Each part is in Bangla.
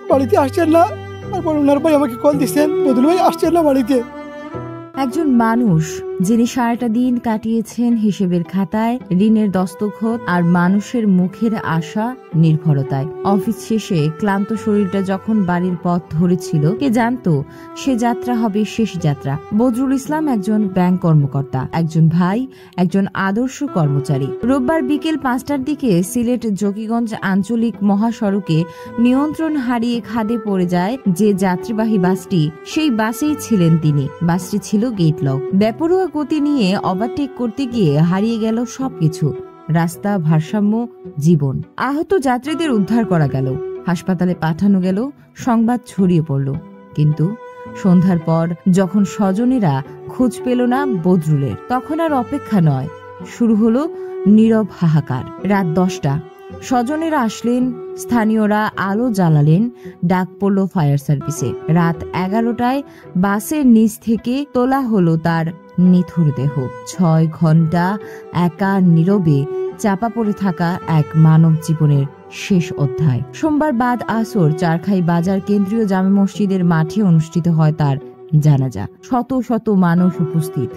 বাড়িতে আসছেন না। তারপর ওনার ভাই আমাকে কল দিচ্ছেন, বদরুল ভাই আসছেন না বাড়িতে। একজন মানুষ যিনি সারাটা দিন কাটিয়েছেন হিসেবের খাতায়, ঋণের দস্তখত আর মানুষের মুখের আশা নির্ভরতায়। অফিস শেষে ক্লান্ত শরীরটা যখন বাড়ির পথ ধরেছিল, কে জানতো সে যাত্রা হবে শেষ যাত্রা। বদরুল ইসলাম একজন ব্যাংক কর্মকর্তা, একজন ভাই, একজন আদর্শ কর্মচারী। রোববার বিকেল 5টার দিকে সিলেট জকিগঞ্জ আঞ্চলিক মহাসড়কে নিয়ন্ত্রণ হারিয়ে খাদে পড়ে যায় যে যাত্রীবাহী বাসটি, সেই বাসেই ছিলেন তিনি। বাসটি ছিল গেট লক। বেপরোয়া গতি নিয়ে ওভারটেক করতে গিয়ে হারিয়ে গেল সবকিছু, রাস্তা, ভারসাম্য, জীবন। আহত যাত্রীদের উদ্ধার করা গেল, হাসপাতালে পাঠানো গেল, সংবাদ ছড়িয়ে পড়ল। কিন্তু সন্ধ্যার পর যখন স্বজনেরা খোঁজ পেল না বদরুলের, তখন আর অপেক্ষা নয়, শুরু হলো নীরব হাহাকার। রাত 10টা, স্বজনেরা আসলেন, স্থানীয়রা আলো জ্বালালেন, ডাক পড়ল ফায়ার সার্ভিসে। রাত 11টায় বাসের নিচ থেকে তোলা হলো তার নিথুর দেহ। 6 ঘন্টা একা নীরবে চাপা পড়ে থাকা এক মানব জীবনের শেষ অধ্যায়। সোমবার বাদ আসর চারখাই বাজার কেন্দ্রীয় জামে মসজিদের মাঠে অনুষ্ঠিত হয় তার জানাজা। শত শত মানুষ উপস্থিত।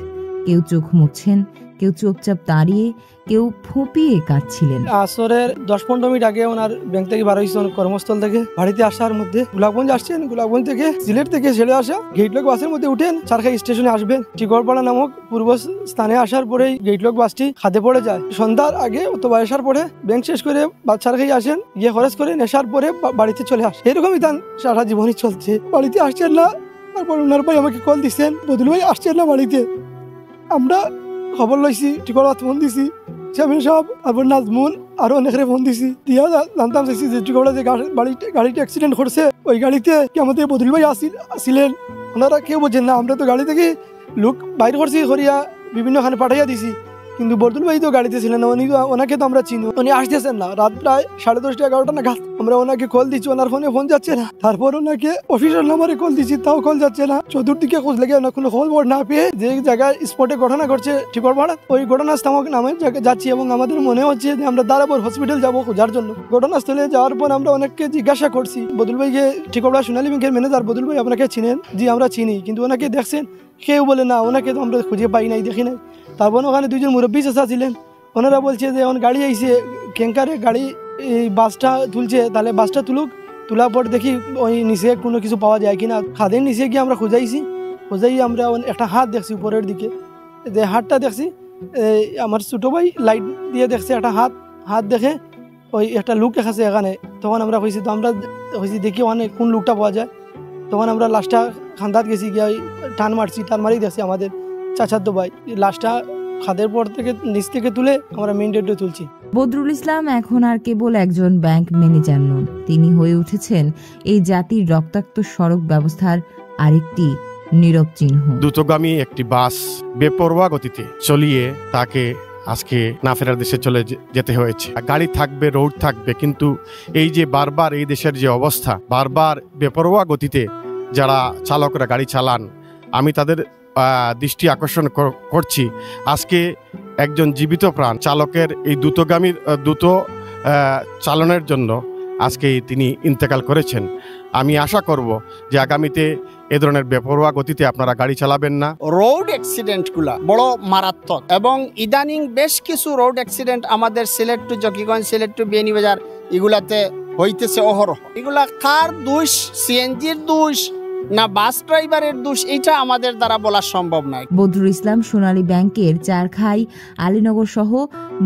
কেউ চোখ মুছছেন, কেউ চুপচাপ দাঁড়িয়ে, কেউ ফুঁপিয়ে কাঁদছিলেন। আসরের 10-15 মিনিট আগে ওনার ব্যাংক থেকে বার হয়েছেন, কর্মস্থল থেকে বাড়িতে আসার মধ্যে গোলাপগঞ্জ আসছেন। গোলাপগঞ্জ থেকে সিলেট থেকে ছেড়ে আসা গেটলক বাসের মধ্যে উঠেন, চারখাই স্টেশনে আসবেন। টিকরপাড়া নামক পূর্ব স্থানে আসার পরেই গেটলক বাসটি খাদে পড়ে যায়। সন্ধ্যার আগে অথবা আসার পরে ব্যাংক শেষ করে চারখাই আসেন, গিয়ে খরচ করে নেশার পরে বাড়িতে চলে আসে। এরকমই তার সারা জীবনই চলছে। বাড়িতে আসছেন না। তারপর ওনার ভাই আমাকে কল দিচ্ছেন, বদরুল ভাই আসছেন না বাড়িতে। আমরা খবর লইছি, টিকরাত ফোন দিছি, শামিল সাহেব, তারপর নাজমুন, আরো অনেকের ফোন দিছি। দিয়া জানতাম চাইছি যে টিকরা যে গাড়িটা অ্যাক্সিডেন্ট করছে, ওই গাড়িতে কি আমাদের বদরুল ভাই আসছিলেন। ওনারা কেউ বোঝেন না। আমরা তো গাড়ি থেকে লোক বাইর করছি, করিয়া বিভিন্নখানে পাঠাইয়া দিছি, কিন্তু বদরুল ভাই তো গাড়িতে ছিলেন না। ওনাকে তো আমরা চিনি, উনি আসতেছেন না। রাত প্রায় 10:30 11টা নাগাদ আমরা ওনাকে কল দিচ্ছি, ওনার ফোন যাচ্ছে না। তারপর ওনাকে অফিসের নাম্বারে কল দিচ্ছি, তাও কল যাচ্ছে না। চতুর্দিকে খোঁজ লেগে ওনার কোনো খবর না পেয়ে যে জায়গায় স্পটে ঘটনা ঘটছে টিকরপাড়া, ওই ঘটনাস্থল নামে যাচ্ছি এবং আমাদের মনে হচ্ছে যে আমরা দারাপুর হসপিটাল যাবো খোঁজার জন্য। ঘটনাস্থলে যাওয়ার পর আমরা অনেককে জিজ্ঞাসা করছি। বদরুল ভাইকে, টিকরপাড়া সোনালী ব্যাংকের ম্যানেজার, বদরুল ভাই আপনাকে চিনেন? জি আমরা চিনি, কিন্তু ওনাকে দেখছেন? কেউ বলে না, ওনাকে তো আমরা খুঁজে পাই নাই, দেখি নাই। তারপর ওখানে 2জন মুরব্বী চাচা ছিলেন, ওনারা বলছে যে এখন গাড়ি আইছে, ক্যাঙ্কারে গাড়ি এই বাসটা তুলছে, তাহলে বাসটা তোলার পর দেখি ওই নিচে কোনো কিছু পাওয়া যায় কিনা। খাদের নিচে গিয়ে আমরা খোঁজাই আমরা একটা হাত দেখছি উপরের দিকে। যে হাতটা দেখছি, আমার ছোটো ভাই লাইট দিয়ে দেখছে একটা হাত দেখে ওই একটা লোক দেখাছে এখানে। তখন আমরা কইছি, তো আমরা দেখি ওখানে কোন লোকটা পাওয়া যায়। তখন আমরা লাশটা খান্দাত গেছি, গিয়ে টান মারি দেখছি আমাদের চাচাতো ভাই। লাশটা খাদের পর থেকে নিচ থেকে তুলে আমরা মেইন রোডে তুলছি। বদরুল ইসলাম এখন আর কেবল একজন ব্যাংক ম্যানেজার নন, তিনি হয়ে উঠেছেন এই জাতির রক্তাক্ত সড়ক ব্যবস্থার আরেকটি নীরব চিহ্ন। দ্রুতগামী একটি বাস বেপরোয়া গতিতে চলিয়ে তাকে আজকে না ফেরার দেশে চলে যেতে হয়েছে। গাড়ি থাকবে, রোড থাকবে, কিন্তু এই যে বারবার এই দেশের যে অবস্থা, বারবার বেপরোয়া গতিতে যারা চালকরা গাড়ি চালান, আমি তাদের দৃষ্টি আকর্ষণ করছি। আজকে একজন জীবিত প্রাণ চালকের এই দ্রুত চালনের জন্য আজকে তিনি ইন্তেকাল করেছেন। আমি আশা করব যে আগামীতে এ ধরনের বেপরোয়া গতিতে আপনারা গাড়ি চালাবেন না। রোড অ্যাক্সিডেন্টগুলা বড় মারাত্মক এবং ইদানিং বেশ কিছু রোড অ্যাক্সিডেন্ট আমাদের সিলেট টু জকিগঞ্জ, সিলেট টু বিয়ানীবাজার এগুলাতে হইতেছে অহরহ। এগুলা কার দোষ, সিএনজির দোষ না বাস ড্রাইভারের দোষ, এটা আমাদের দ্বারা বলা সম্ভব নয়। বদরুল ইসলাম সোনালী ব্যাংকের চারখাই, আলীনগর সহ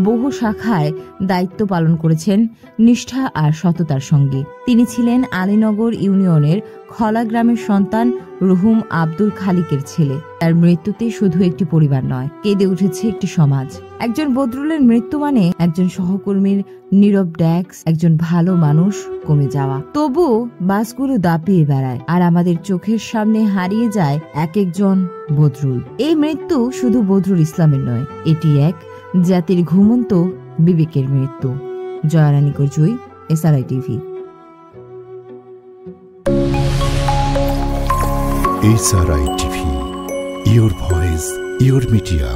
বহু শাখায় দায়িত্ব পালন করেছেন নিষ্ঠা আর সততার সঙ্গে। তিনি ছিলেন আলীনগর ইউনিয়নের খলা গ্রামের সন্তান রুহুম আব্দুল খালিকের ছেলে। তার মৃত্যুতে শুধু একটি পরিবার নয়, কেঁদে উঠেছে একটি সমাজ। একজন বদরুলের মৃত্যু মানে একজন সহকর্মীর নীরব ড্যাক্স, একজন ভালো মানুষ কমে যাওয়া। তবু বাসগুলো দাপিয়ে বেড়ায় আর আমাদের চোখের সামনে হারিয়ে যায় এক একজন বদরুল। এই মৃত্যু শুধু বদরুল ইসলামের নয়, এটি এক জাতির ঘুমন্ত বিবেকের মৃত্যু। Jayarani Karjui, SRI TV. SRI TV, your voice, your media।